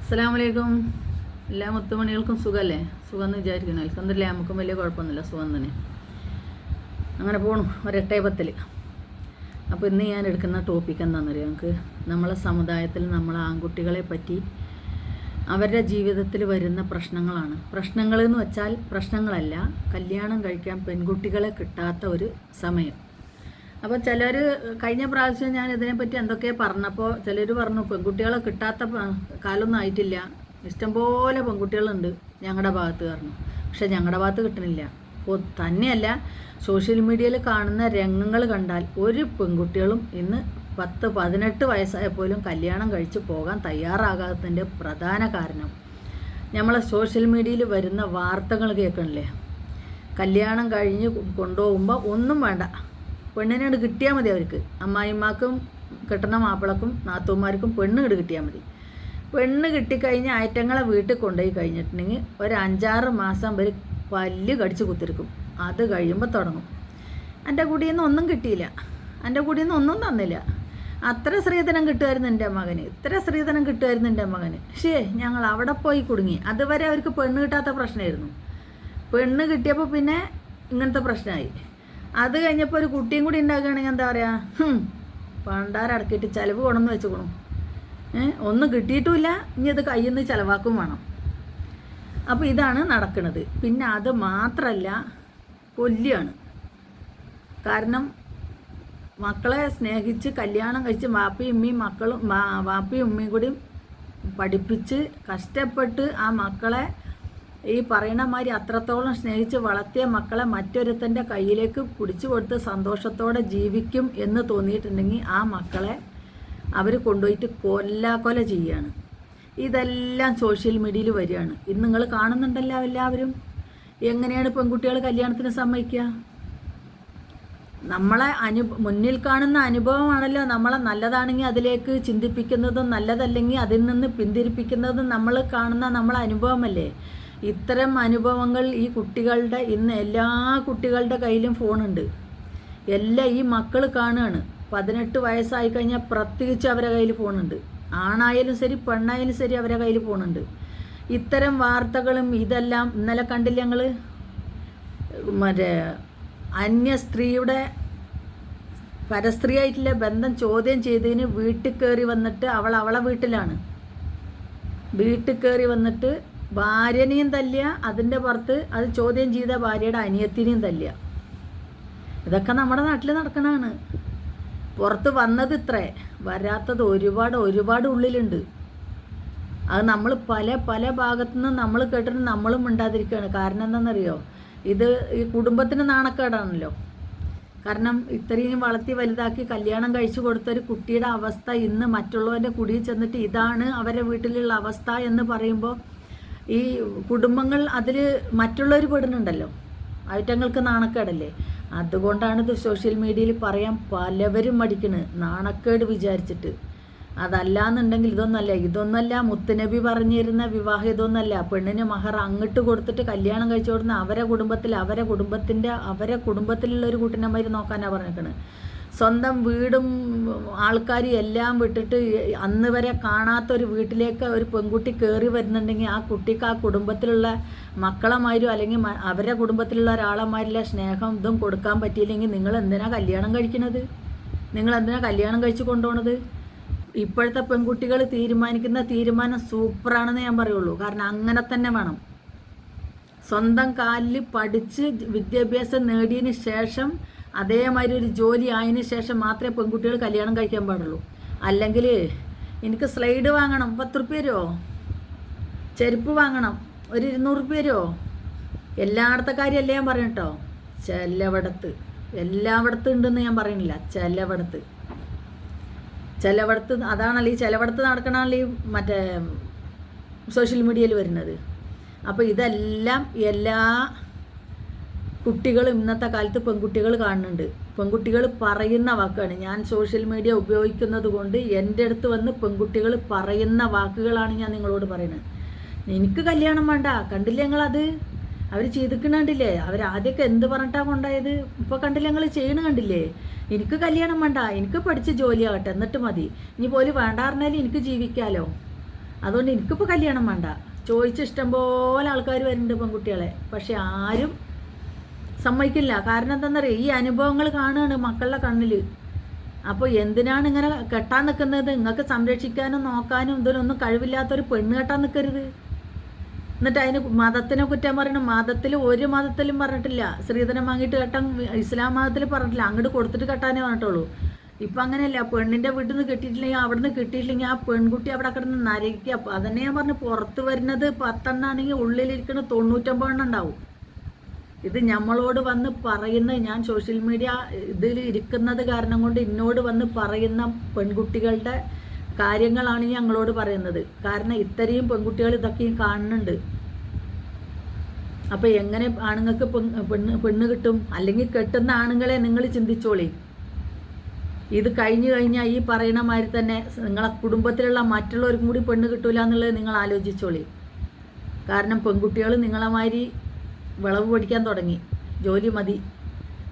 അസ്സലാമലൈക്കും. എല്ലാ മുത്തുമണികൾക്കും സുഖമല്ലേ? സുഖം എന്ന് വിചാരിക്കുന്നു. അൽഹംദുലില്ലാ, നമുക്കും വലിയ കുഴപ്പമൊന്നുമില്ല, സുഖം തന്നെ. അങ്ങനെ പോണു ഒരെട്ടേപത്തിൽ. അപ്പോൾ ഇന്ന് ഞാൻ എടുക്കുന്ന ടോപ്പിക്ക് എന്താണെന്നറിയാം? നമുക്ക് നമ്മളെ സമുദായത്തിൽ നമ്മളെ ആൺകുട്ടികളെ പറ്റി അവരുടെ ജീവിതത്തിൽ വരുന്ന പ്രശ്നങ്ങളാണ്. പ്രശ്നങ്ങളെന്ന് വെച്ചാൽ പ്രശ്നങ്ങളല്ല, കല്യാണം കഴിക്കാൻ പെൺകുട്ടികളെ കിട്ടാത്ത ഒരു സമയം. അപ്പോൾ ചിലർ കഴിഞ്ഞ പ്രാവശ്യം ഞാൻ ഇതിനെപ്പറ്റി എന്തൊക്കെ പറഞ്ഞപ്പോൾ ചിലർ പറഞ്ഞു പെൺകുട്ടികളെ കിട്ടാത്ത കാലമൊന്നും ആയിട്ടില്ല, ഇഷ്ടംപോലെ പെൺകുട്ടികളുണ്ട് ഞങ്ങളുടെ ഭാഗത്ത് പറഞ്ഞു. പക്ഷെ ഞങ്ങളുടെ ഭാഗത്ത് കിട്ടണില്ല. അപ്പോൾ തന്നെയല്ല, സോഷ്യൽ മീഡിയയിൽ കാണുന്ന രംഗങ്ങൾ കണ്ടാൽ ഒരു പെൺകുട്ടികളും ഇന്ന് 10-18 വയസ്സായപ്പോലും കല്യാണം കഴിച്ച് പോകാൻ തയ്യാറാകാത്തതിൻ്റെ പ്രധാന കാരണം നമ്മളെ സോഷ്യൽ മീഡിയയിൽ വരുന്ന വാർത്തകൾ കേൾക്കണില്ലേ? കല്യാണം കഴിഞ്ഞ് കൊണ്ടുപോകുമ്പോൾ ഒന്നും വേണ്ട, പെണ്ണിനോട് കിട്ടിയാൽ മതി. അവർക്ക് അമ്മായിമാർക്കും കിട്ടുന്ന മാപ്പിളക്കും നാത്തൂന്മാർക്കും പെണ്ണ് കിട്ടിയാൽ മതി. പെണ്ണ് കിട്ടിക്കഴിഞ്ഞ് ഐറ്റങ്ങളെ വീട്ടിൽ കൊണ്ടുപോയി കഴിഞ്ഞിട്ടുണ്ടെങ്കിൽ ഒരു 5-6 മാസം വരെ പല്ല് കടിച്ച് കുത്തിരിക്കും. അത് കഴിയുമ്പോൾ തുടങ്ങും, എൻ്റെ കുടിയിൽ നിന്ന് ഒന്നും കിട്ടിയില്ല, എൻ്റെ കുടിയിൽ നിന്ന് ഒന്നും തന്നില്ല, അത്ര സ്ത്രീധനം കിട്ടുമായിരുന്നു എൻ്റെ മകന്, ഇത്ര സ്ത്രീധനം കിട്ടുമായിരുന്നു എൻ്റെ മകന്. പക്ഷേ ഞങ്ങൾ അവിടെ പോയി കുടുങ്ങി. അതുവരെ അവർക്ക് പെണ്ണ് കിട്ടാത്ത പ്രശ്നമായിരുന്നു. പെണ്ണ് കിട്ടിയപ്പോൾ പിന്നെ ഇങ്ങനത്തെ പ്രശ്നമായി. അത് കഴിഞ്ഞപ്പോൾ ഒരു കുട്ടിയും കൂടി ഉണ്ടാക്കുകയാണെങ്കിൽ എന്താ പറയുക, പണ്ടാരടക്കിയിട്ട് ചിലവ് കൊണ്ടെന്ന് വെച്ചുകൊണു. ഒന്നും കിട്ടിയിട്ടുമില്ല, ഇനി അത് കയ്യിൽ നിന്ന് ചിലവാക്കും വേണം. അപ്പോൾ ഇതാണ് നടക്കുന്നത്. പിന്നെ അത് മാത്രമല്ല, കൊല്ലിയാണ്. കാരണം മക്കളെ സ്നേഹിച്ച് കല്യാണം കഴിച്ച് വാപ്പയും ഉമ്മയും മക്കളും വാപ്പയും ഉമ്മയും കൂടി പഠിപ്പിച്ച് കഷ്ടപ്പെട്ട് ആ മക്കളെ ഈ പറയണ മാതിരി അത്രത്തോളം സ്നേഹിച്ച് വളർത്തിയ മക്കളെ മറ്റൊരുത്തൻ്റെ കയ്യിലേക്ക് പിടിച്ചു കൊടുത്ത് സന്തോഷത്തോടെ ജീവിക്കും എന്ന് തോന്നിയിട്ടുണ്ടെങ്കിൽ ആ മക്കളെ അവർ കൊണ്ടുപോയിട്ട് കൊല ചെയ്യുകയാണ്. ഇതെല്ലാം സോഷ്യൽ മീഡിയയിൽ വരികയാണ്. ഇന്ന് നിങ്ങൾ കാണുന്നുണ്ടല്ലോ എല്ലാവരും. എങ്ങനെയാണ് പെൺകുട്ടികൾ കല്യാണത്തിന് സമ്മതിക്കുക? നമ്മളെ മുന്നിൽ കാണുന്ന അനുഭവമാണല്ലോ നമ്മളെ നല്ലതാണെങ്കിൽ അതിലേക്ക് ചിന്തിപ്പിക്കുന്നതും നല്ലതല്ലെങ്കിൽ അതിൽ നിന്ന് പിന്തിരിപ്പിക്കുന്നതും നമ്മൾ കാണുന്ന നമ്മളെ അനുഭവമല്ലേ. ഇത്തരം അനുഭവങ്ങൾ ഈ കുട്ടികളുടെ ഇന്ന് എല്ലാ കുട്ടികളുടെ കയ്യിലും ഫോണുണ്ട്. എല്ലാം ഈ മക്കൾ കാണുകയാണ്. 18 വയസ്സായി കഴിഞ്ഞാൽ പ്രത്യേകിച്ച് അവരുടെ കയ്യിൽ ഫോണുണ്ട്. ആണായാലും ശരി പെണ്ണായാലും ശരി അവരുടെ കയ്യിൽ ഫോണുണ്ട്. ഇത്തരം വാർത്തകളും ഇതെല്ലാം ഇന്നലെ കണ്ടില്ല ഞങ്ങൾ? മറ്റേ അന്യ സ്ത്രീയുടെ പരസ്ത്രീയായിട്ടുള്ള ബന്ധം ചോദ്യം ചെയ്തതിന് വീട്ടിൽ കയറി വന്നിട്ട് അവളെ വീട്ടിലാണ്. വീട്ടിൽ കയറി വന്നിട്ട് ഭാര്യനെയും തല്ലുക, അതിൻ്റെ പുറത്ത് അത് ചോദ്യം ചെയ്ത ഭാര്യയുടെ അനിയത്തിനെയും തല്ലുക. ഇതൊക്കെ നമ്മുടെ നാട്ടിൽ നടക്കണതാണ്. പുറത്ത് വന്നത് ഇത്രേ, വരാത്തത് ഒരുപാട് ഉള്ളിലുണ്ട്. അത് നമ്മൾ പല ഭാഗത്തു നിന്ന് നമ്മൾ കേട്ടിട്ട് നമ്മളും മിണ്ടാതിരിക്കുകയാണ്. കാരണം എന്താണെന്നറിയോ? ഇത് ഈ കുടുംബത്തിന് നാണക്കേടാണല്ലോ. കാരണം ഇത്രയും വളർത്തി വലുതാക്കി കല്യാണം കഴിച്ചു കൊടുത്തൊരു കുട്ടിയുടെ അവസ്ഥ ഇന്ന് മറ്റുള്ളവരുടെ കുടിയിൽ ചെന്നിട്ട് ഇതാണ് അവരുടെ വീട്ടിലുള്ള അവസ്ഥ എന്ന് പറയുമ്പോൾ ഈ കുടുംബങ്ങൾ അതിൽ മറ്റുള്ളവർ പെടുന്നുണ്ടല്ലോ, ഐറ്റങ്ങൾക്ക് നാണക്കേടല്ലേ. അതുകൊണ്ടാണ് ഇത് സോഷ്യൽ മീഡിയയിൽ പറയാൻ പലവരും മടിക്കണ്, നാണക്കേട് വിചാരിച്ചിട്ട്. അതല്ലാന്നുണ്ടെങ്കിൽ ഇതൊന്നല്ല മുത്തുനബി പറഞ്ഞിരുന്ന വിവാഹം. ഇതൊന്നല്ല. പെണ്ണിന് മഹർ അങ്ങോട്ട് കൊടുത്തിട്ട് കല്യാണം കഴിച്ചു കൊടുക്കുന്ന അവരെ കുടുംബത്തിലുള്ള ഒരു കുട്ടിനമാര് നോക്കാനാണ് പറഞ്ഞിരിക്കണത്. സ്വന്തം വീടും ആൾക്കാരും എല്ലാം വിട്ടിട്ട് അന്ന് വരെ കാണാത്തൊരു വീട്ടിലേക്ക് ഒരു പെൺകുട്ടി കയറി വരുന്നുണ്ടെങ്കിൽ ആ കുട്ടിക്ക് ആ കുടുംബത്തിലുള്ള മക്കളമാരും അല്ലെങ്കിൽ അവരുടെ കുടുംബത്തിലുള്ള ഒരാളമാരിലെ സ്നേഹം ഇതും കൊടുക്കാൻ പറ്റിയില്ലെങ്കിൽ നിങ്ങൾ എന്തിനാ കല്യാണം കഴിക്കണത്? നിങ്ങൾ എന്തിനാ കല്യാണം കഴിച്ച് കൊണ്ടുപോകണത്? ഇപ്പോഴത്തെ പെൺകുട്ടികൾ തീരുമാനിക്കുന്ന തീരുമാനം സൂപ്പറാണെന്ന് ഞാൻ പറയുള്ളൂ. കാരണം അങ്ങനെ തന്നെ വേണം. സ്വന്തം കാലിൽ പഠിച്ച് വിദ്യാഭ്യാസം നേടിയതിന് ശേഷം അതേമാതിരി ഒരു ജോലി ആയതിനു ശേഷം മാത്രമേ പെൺകുട്ടികൾ കല്യാണം കഴിക്കാൻ പാടുള്ളൂ. അല്ലെങ്കിൽ എനിക്ക് സ്ലൈഡ് വാങ്ങണം 10 റുപ്യ തരുമോ, ചെരുപ്പ് വാങ്ങണം ഒരു 200 റുപ്യ തരുമോ, എല്ലായിടത്തെ കാര്യമല്ല ഞാൻ പറയട്ടോ. എല്ലായിടത്തും ഉണ്ടെന്ന് ഞാൻ പറയുന്നില്ല. ചിലവിടത്ത് അതാണല്ലോ ഈ ചിലവിടത്ത് നടക്കണമല്ലോ ഈ മറ്റേ സോഷ്യൽ മീഡിയയിൽ വരുന്നത്. അപ്പോൾ ഇതെല്ലാം എല്ലാ കുട്ടികളും ഇന്നത്തെ കാലത്ത് പെൺകുട്ടികൾ കാണുന്നുണ്ട്. പെൺകുട്ടികൾ പറയുന്ന വാക്കാണ്. ഞാൻ സോഷ്യൽ മീഡിയ ഉപയോഗിക്കുന്നത് കൊണ്ട് എൻ്റെ അടുത്ത് വന്ന് പെൺകുട്ടികൾ പറയുന്ന വാക്കുകളാണ് ഞാൻ നിങ്ങളോട് പറയുന്നത്. എനിക്ക് കല്യാണം വേണ്ട, കണ്ടില്ലേ ഞങ്ങളത് അവർ ചെയ്തിക്കണ്ടില്ലേ? അവരാദ്യമൊക്കെ എന്ത് പറഞ്ഞിട്ടാണ് കൊണ്ടായത്? ഇപ്പോൾ കണ്ടില്ലേ ഞങ്ങൾ ചെയ്യണ കണ്ടില്ലേ? എനിക്ക് കല്യാണം വേണ്ട, എനിക്ക് പഠിച്ച് ജോലിയാകട്ടെ എന്നിട്ട് മതി, ഇനി പോലും വേണ്ട പറഞ്ഞാലും എനിക്ക് ജീവിക്കാമല്ലോ. അതുകൊണ്ട് എനിക്കിപ്പോൾ കല്യാണം വേണ്ട. ചോദിച്ച് ഇഷ്ടം പോലെ ആൾക്കാർ വരുന്നുണ്ട് പെൺകുട്ടികളെ. പക്ഷെ ആരും സമ്മതിക്കില്ല. കാരണം എന്താണെന്നറിയാം, ഈ അനുഭവങ്ങൾ കാണുകയാണ് മക്കളുടെ കണ്ണിൽ. അപ്പോൾ എന്തിനാണ് ഇങ്ങനെ കെട്ടാൻ നിൽക്കുന്നത്? നിങ്ങൾക്ക് സംരക്ഷിക്കാനും നോക്കാനും ഇതിനൊന്നും കഴിവില്ലാത്തൊരു പെണ്ണ് കെട്ടാൻ നിൽക്കരുത്. എന്നിട്ട് അതിന് മതത്തിനെ കുറ്റം പറയണം. മതത്തിൽ ഒരു മതത്തിലും പറഞ്ഞിട്ടില്ല സ്ത്രീധനം വാങ്ങിയിട്ട് കെട്ടാൻ. ഇസ്ലാം മതത്തിൽ പറഞ്ഞിട്ടില്ല, അങ്ങോട്ട് കൊടുത്തിട്ട് കെട്ടാനേ പറഞ്ഞിട്ടുള്ളൂ. ഇപ്പം അങ്ങനെയല്ല, പെണ്ണിൻ്റെ വീട്ടിൽ നിന്ന് കിട്ടിയിട്ടില്ലെങ്കിൽ അവിടെ നിന്ന് കിട്ടിയിട്ടില്ലെങ്കിൽ ആ പെൺകുട്ടി അവിടെ കിടന്ന് നരയ്ക്കുക. അതന്നെ ഞാൻ പറഞ്ഞു, പുറത്ത് വരുന്നത് 10 എണ്ണാണെങ്കിൽ ഉള്ളിലിരിക്കുന്ന 99 എണ്ണം ഉണ്ടാവും. ഇത് നമ്മളോട് വന്ന് പറയുന്ന, ഞാൻ സോഷ്യൽ മീഡിയ ഇതിൽ ഇരിക്കുന്നത് കാരണം കൊണ്ട് എന്നോട് വന്ന് പറയുന്ന പെൺകുട്ടികളുടെ കാര്യങ്ങളാണ് ഞങ്ങളോട് പറയുന്നത്. കാരണം ഇത്രയും പെൺകുട്ടികൾ ഇതൊക്കെയും കാണുന്നുണ്ട്. അപ്പോൾ എങ്ങനെ ആണുങ്ങൾക്ക് പെണ്ണ് കിട്ടും? അല്ലെങ്കിൽ കെട്ടുന്ന ആണുങ്ങളെ നിങ്ങൾ ചിന്തിച്ചോളി. ഇത് കഴിഞ്ഞാൽ ഈ പറയണ മാതിരി തന്നെ നിങ്ങളെ കുടുംബത്തിലുള്ള മറ്റുള്ളവർക്കും കൂടി പെണ്ണ് കിട്ടൂല എന്നുള്ളത് നിങ്ങൾ ആലോചിച്ചോളി. കാരണം പെൺകുട്ടികൾ നിങ്ങളെ മാതിരി വിളവ് പഠിക്കാൻ തുടങ്ങി. ജോലി മതി,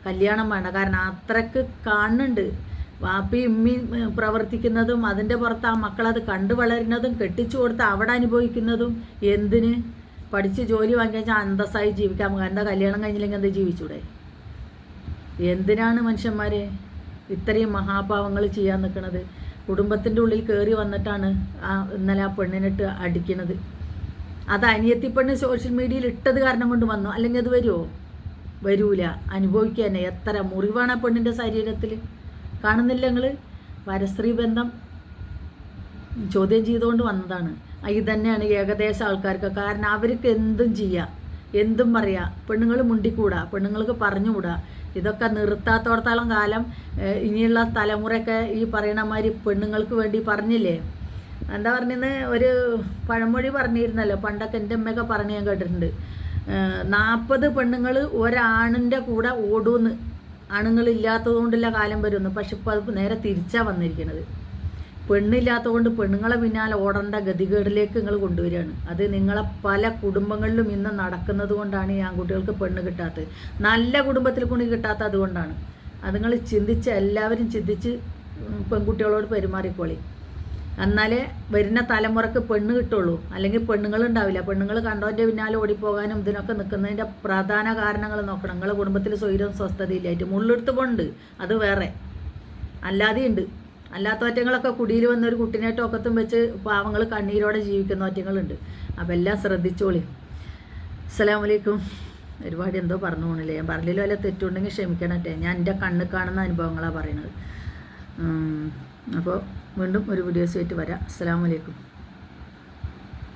കല്യാണം വേണ്ട. കാരണം അത്രക്ക് കാണുന്നുണ്ട്. വാപ്പിയും ഉമ്മയും പ്രവർത്തിക്കുന്നതും അതിൻ്റെ പുറത്ത് ആ മക്കളത് കണ്ടു വളരുന്നതും കെട്ടിച്ചു കൊടുത്ത് അവിടെ അനുഭവിക്കുന്നതും. എന്തിന്? പഠിച്ച് ജോലി വാങ്ങിച്ചാൽ അന്തസ്സായി ജീവിക്കാം. എന്താ കല്യാണം കഴിഞ്ഞില്ലെങ്കിൽ എന്താ ജീവിച്ചൂടെ? എന്തിനാണ് മനുഷ്യന്മാരെ ഇത്രയും മഹാപാവങ്ങൾ ചെയ്യാൻ നിൽക്കുന്നത്? കുടുംബത്തിൻ്റെ ഉള്ളിൽ കയറി വന്നിട്ടാണ് ഇന്നലെ ആ പെണ്ണിനിട്ട് അടിക്കുന്നത്. അത് അനിയത്തി പെണ്ണ് സോഷ്യൽ മീഡിയയിൽ ഇട്ടത് കാരണം കൊണ്ട് വന്നു. അല്ലെങ്കിൽ അത് വരുമോ? വരൂല. അനുഭവിക്കുക തന്നെ. എത്ര മുറിവാണ് ആ പെണ്ണിൻ്റെ ശരീരത്തിൽ കാണുന്നില്ല നിങ്ങൾ? പരസ്ത്രീ ബന്ധം ചോദ്യം ചെയ്തുകൊണ്ട് വന്നതാണ്. ഇത് തന്നെയാണ് ഏകദേശം ആൾക്കാർക്ക്. കാരണം അവർക്ക് എന്തും ചെയ്യാം, എന്തും പറയാം. പെണ്ണുങ്ങൾ മുണ്ടിക്കൂടാ, പെണ്ണുങ്ങൾക്ക് പറഞ്ഞുകൂടാ. ഇതൊക്കെ നിർത്താത്തോടത്തോളം കാലം ഇനിയുള്ള തലമുറയൊക്കെ ഈ പറയണ മാതിരി പെണ്ണുങ്ങൾക്ക് വേണ്ടി പറഞ്ഞില്ലേ? എന്താ പറഞ്ഞത്? ഒരു പഴമൊഴി പറഞ്ഞിരുന്നല്ലോ പണ്ടൊക്കെ, എൻ്റെ അമ്മയൊക്കെ പറഞ്ഞ് ഞാൻ കേട്ടിട്ടുണ്ട്. 40 പെണ്ണുങ്ങൾ ഒരാണിൻ്റെ കൂടെ ഓടൂന്ന്. ആണുങ്ങളില്ലാത്തത് കൊണ്ടുള്ള കാലം വരുന്നു. പക്ഷെ ഇപ്പോൾ അത് നേരെ തിരിച്ചാണ് വന്നിരിക്കുന്നത്. പെണ്ണില്ലാത്തതുകൊണ്ട് പെണ്ണുങ്ങളെ പിന്നാലെ ഓടേണ്ട ഗതികേടിലേക്ക് നിങ്ങൾ കൊണ്ടുവരികയാണ്. അത് നിങ്ങളെ പല കുടുംബങ്ങളിലും ഇന്ന് നടക്കുന്നത് കൊണ്ടാണ് ഈ ആൺകുട്ടികൾക്ക് പെണ്ണ് കിട്ടാത്തത്. നല്ല കുടുംബത്തിൽ കൊണ്ട് കിട്ടാത്തത് അതുകൊണ്ടാണ്. അത് നിങ്ങൾ ചിന്തിച്ച്, എല്ലാവരും ചിന്തിച്ച് പെൺകുട്ടികളോട് പെരുമാറിക്കോളി. എന്നാലേ വരുന്ന തലമുറക്ക് പെണ്ണ് കിട്ടുള്ളൂ. അല്ലെങ്കിൽ പെണ്ണുങ്ങളുണ്ടാവില്ല. പെണ്ണുങ്ങൾ കണ്ടവൻ്റെ പിന്നാലെ ഓടിപ്പോകാനും ഇതിനൊക്കെ നിൽക്കുന്നതിൻ്റെ പ്രധാന കാരണങ്ങൾ നോക്കണം. നിങ്ങളുടെ കുടുംബത്തിൽ സ്വൈരവും സ്വസ്ഥതയില്ലായിട്ട് മുള്ളെടുത്ത് പോണ്ട്, അത് വേറെ. അല്ലാതെയുണ്ട്. അല്ലാത്ത ഒറ്റങ്ങളൊക്കെ കുടിയിൽ വന്ന ഒരു കുട്ടീനായിട്ട് ഒക്കത്തും വെച്ച് പാവങ്ങൾ കണ്ണീരോടെ ജീവിക്കുന്ന ഒറ്റങ്ങളുണ്ട്. അപ്പോൾ എല്ലാം ശ്രദ്ധിച്ചോളി. അസ്സലാമു അലൈക്കും. ഒരുപാട് എന്തോ പറഞ്ഞു പോകണില്ലേ? ഞാൻ പറഞ്ഞില്ലോ, വല്ല തെറ്റുണ്ടെങ്കിൽ ക്ഷമിക്കണട്ടെ. ഞാൻ എൻ്റെ കണ്ണ് കാണുന്ന അനുഭവങ്ങളാണ് പറയുന്നത്. അപ്പോൾ വീണ്ടും ഒരു വീഡിയോസുമായിട്ട് വരാം. അസ്സലാമു അലൈക്കും.